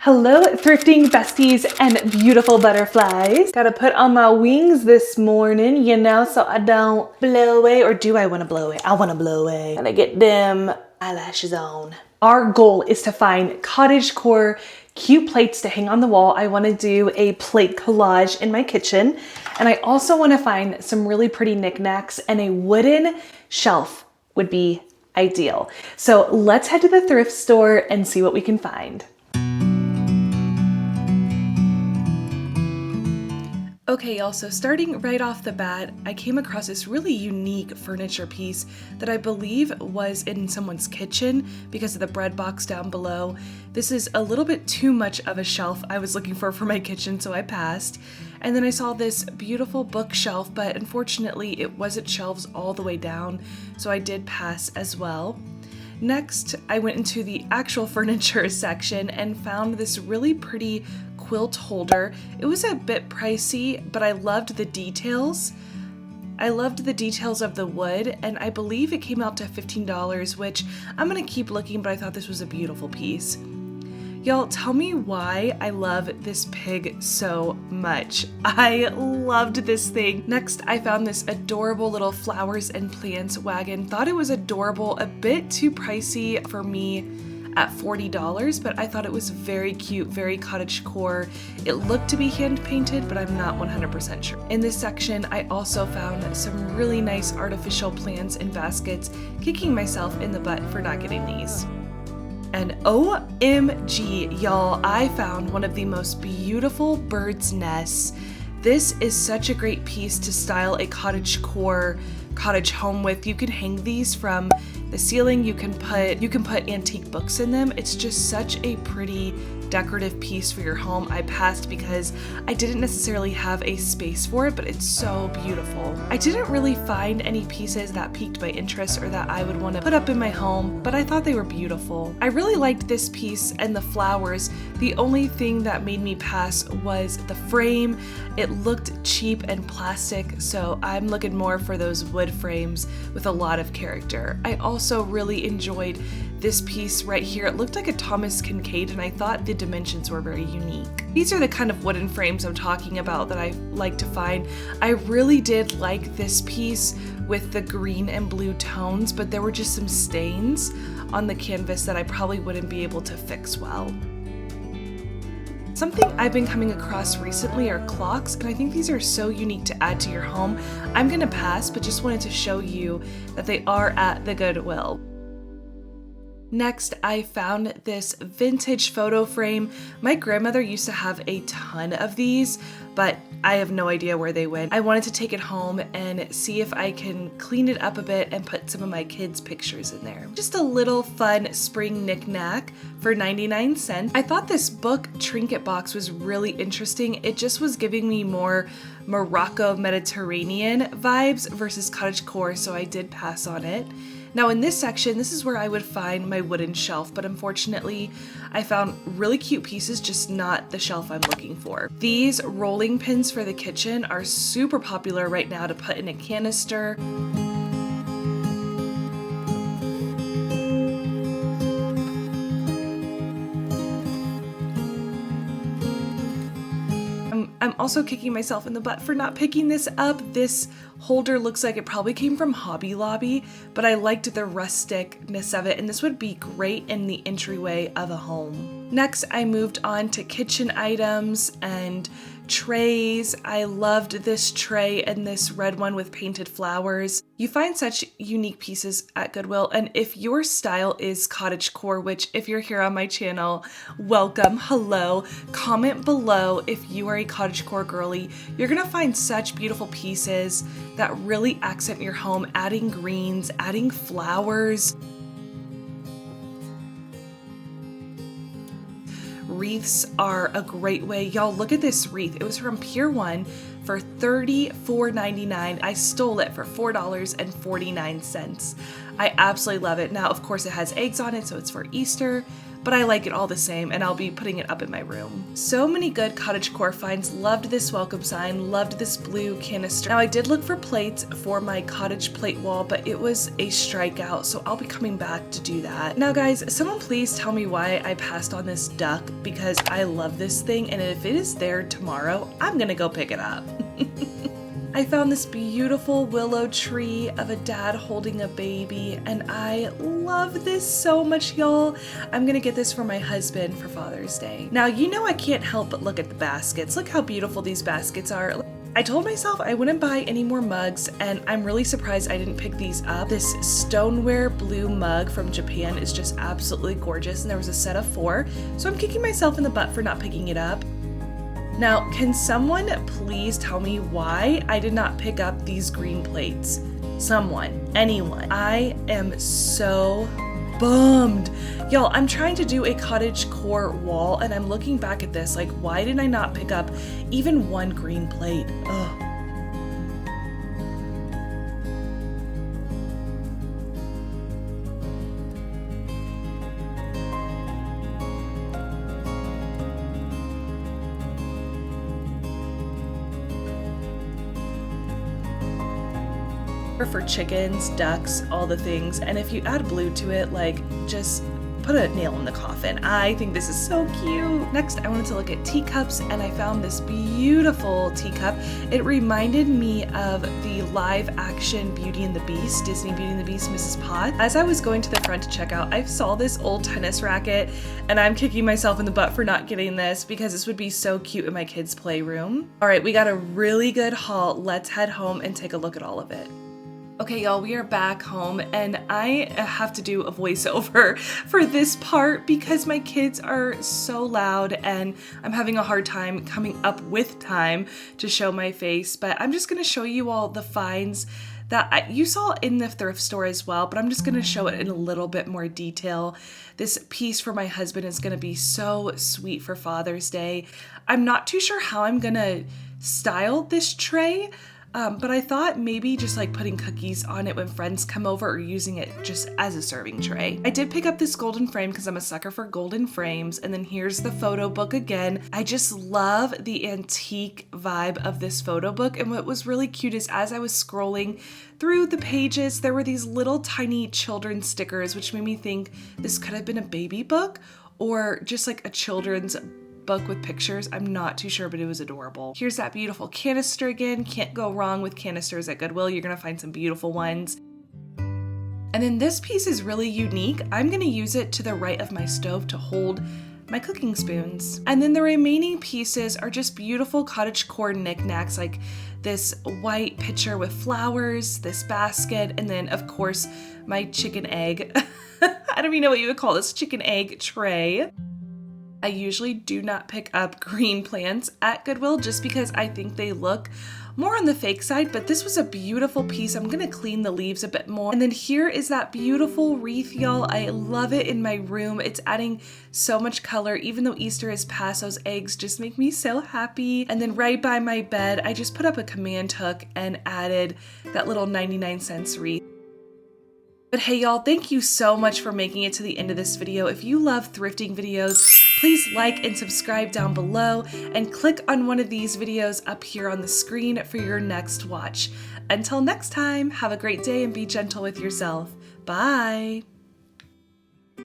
Hello, thrifting besties and beautiful butterflies. Gotta put on my wings this morning, so I don't blow away. Or do I wanna blow away? I wanna blow away. Gotta get them eyelashes on. Our goal is to find cottagecore cute plates to hang on the wall. I wanna do a plate collage in my kitchen. And I also wanna find some really pretty knickknacks, and a wooden shelf would be ideal. So let's head to the thrift store and see what we can find. Okay, y'all, so starting right off the bat, I came across this really unique furniture piece that I believe was in someone's kitchen because of the bread box down below. This is a little bit too much of a shelf I was looking for my kitchen, so I passed. And then I saw this beautiful bookshelf, but unfortunately it wasn't shelves all the way down, so I did pass as well. Next, I went into the actual furniture section and found this really pretty quilt holder. It was a bit pricey, but I loved the details. I loved the details of the wood, and I believe it came out to $15, which I'm gonna keep looking, but I thought this was a beautiful piece. Y'all, tell me why I love this pig so much. I loved this thing. Next, I found this adorable little flowers and plants wagon. Thought it was adorable, a bit too pricey for me at $40, but I thought it was very cute, very cottagecore. It looked to be hand painted, but I'm not 100% sure. In this section, I also found some really nice artificial plants in baskets, kicking myself in the butt for not getting these. And OMG, y'all, I found one of the most beautiful bird's nests. This is such a great piece to style a cottagecore cottage home with. You can hang these from the ceiling, you can put antique books in them. It's just such a pretty decorative piece for your home. I passed because I didn't necessarily have a space for it, but it's so beautiful. I didn't really find any pieces that piqued my interest or that I would want to put up in my home, but I thought they were beautiful. I really liked this piece and the flowers. The only thing that made me pass was the frame. It looked cheap and plastic, so I'm looking more for those wood frames with a lot of character. I also really enjoyed this piece right here. It looked like a Thomas Kincaid, and I thought the dimensions were very unique. These are the kind of wooden frames I'm talking about that I like to find. I really did like this piece with the green and blue tones, but there were just some stains on the canvas that I probably wouldn't be able to fix well. Something I've been coming across recently are clocks, and I think these are so unique to add to your home. I'm gonna pass, but just wanted to show you that they are at the Goodwill. Next, I found this vintage photo frame. My grandmother used to have a ton of these, but I have no idea where they went. I wanted to take it home and see if I can clean it up a bit and put some of my kids' pictures in there. Just a little fun spring knickknack for 99 cents. I thought this book trinket box was really interesting. It just was giving me more Morocco Mediterranean vibes versus cottagecore, so I did pass on it. Now in this section, this is where I would find my wooden shelf, but unfortunately I found really cute pieces, just not the shelf I'm looking for. These rolling pins for the kitchen are super popular right now to put in a canister. I'm also kicking myself in the butt for not picking this up. This holder looks like it probably came from Hobby Lobby, but I liked the rusticness of it, and this would be great in the entryway of a home. Next, I moved on to kitchen items and trays. I loved this tray and this red one with painted flowers. You find such unique pieces at Goodwill, and if your style is cottagecore, which if you're here on my channel, welcome, hello, comment below if you are a cottagecore girly. You're gonna find such beautiful pieces that really accent your home, adding greens, adding flowers. Wreaths are a great way. Y'all, look at this wreath. It was from Pier 1 for $34.99. I stole it for $4.49. I absolutely love it. Now, of course, it has eggs on it, so it's for Easter, but I like it all the same, and I'll be putting it up in my room. So many good cottagecore finds. Loved this welcome sign, loved this blue canister. Now I did look for plates for my cottage plate wall, but it was a strikeout, so I'll be coming back to do that. Now guys, someone please tell me why I passed on this duck, because I love this thing, and if it is there tomorrow, I'm gonna go pick it up. I found this beautiful willow tree of a dad holding a baby, and I love this so much, y'all. I'm gonna get this for my husband for Father's Day. Now, you know I can't help but look at the baskets. Look how beautiful these baskets are. I told myself I wouldn't buy any more mugs, and I'm really surprised I didn't pick these up. This stoneware blue mug from Japan is just absolutely gorgeous, and there was a set of 4, so I'm kicking myself in the butt for not picking it up. Now, can someone please tell me why I did not pick up these green plates? Someone, anyone. I am so bummed. Y'all, I'm trying to do a cottage core wall, and I'm looking back at this like, why did I not pick up even one green plate? Ugh. For chickens, ducks, all the things, and if you add blue to it, like, just put a nail in the coffin. I think this is so cute. Next, I wanted to look at teacups, and I found this beautiful teacup. It reminded me of the live action Beauty and the Beast, Disney Beauty and the Beast, Mrs. Potts. As I was going to the front to check out, I saw this old tennis racket, and I'm kicking myself in the butt for not getting this because this would be so cute in my kids' playroom. All right, we got a really good haul. Let's head home and take a look at all of it. Okay, y'all, we are back home, and I have to do a voiceover for this part because my kids are so loud and I'm having a hard time coming up with time to show my face, but I'm just going to show you all the finds that you saw in the thrift store as well, but I'm just going to show it in a little bit more detail. This piece for my husband is going to be so sweet for Father's Day. I'm not too sure how I'm going to style this tray, but I thought maybe just like putting cookies on it when friends come over or using it just as a serving tray. I did pick up this golden frame because I'm a sucker for golden frames, and then here's the photo book again. I just love the antique vibe of this photo book, and what was really cute is as I was scrolling through the pages, there were these little tiny children's stickers, which made me think this could have been a baby book or just like a children's book with pictures. I'm not too sure, but it was adorable. Here's that beautiful canister again. Can't go wrong with canisters at Goodwill. You're gonna find some beautiful ones. And then this piece is really unique. I'm gonna use it to the right of my stove to hold my cooking spoons. And then the remaining pieces are just beautiful cottagecore knickknacks, like this white pitcher with flowers, this basket, and then of course my chicken egg. I don't even know what you would call this, chicken egg tray. I usually do not pick up green plants at Goodwill just because I think they look more on the fake side, but this was a beautiful piece. I'm gonna clean the leaves a bit more. And then here is that beautiful wreath, y'all. I love it in my room. It's adding so much color. Even though Easter is past, those eggs just make me so happy. And then right by my bed, I just put up a command hook and added that little 99-cent wreath. But hey y'all, thank you so much for making it to the end of this video. If you love thrifting videos, please like and subscribe down below and click on one of these videos up here on the screen for your next watch. Until next time, have a great day and be gentle with yourself. Bye!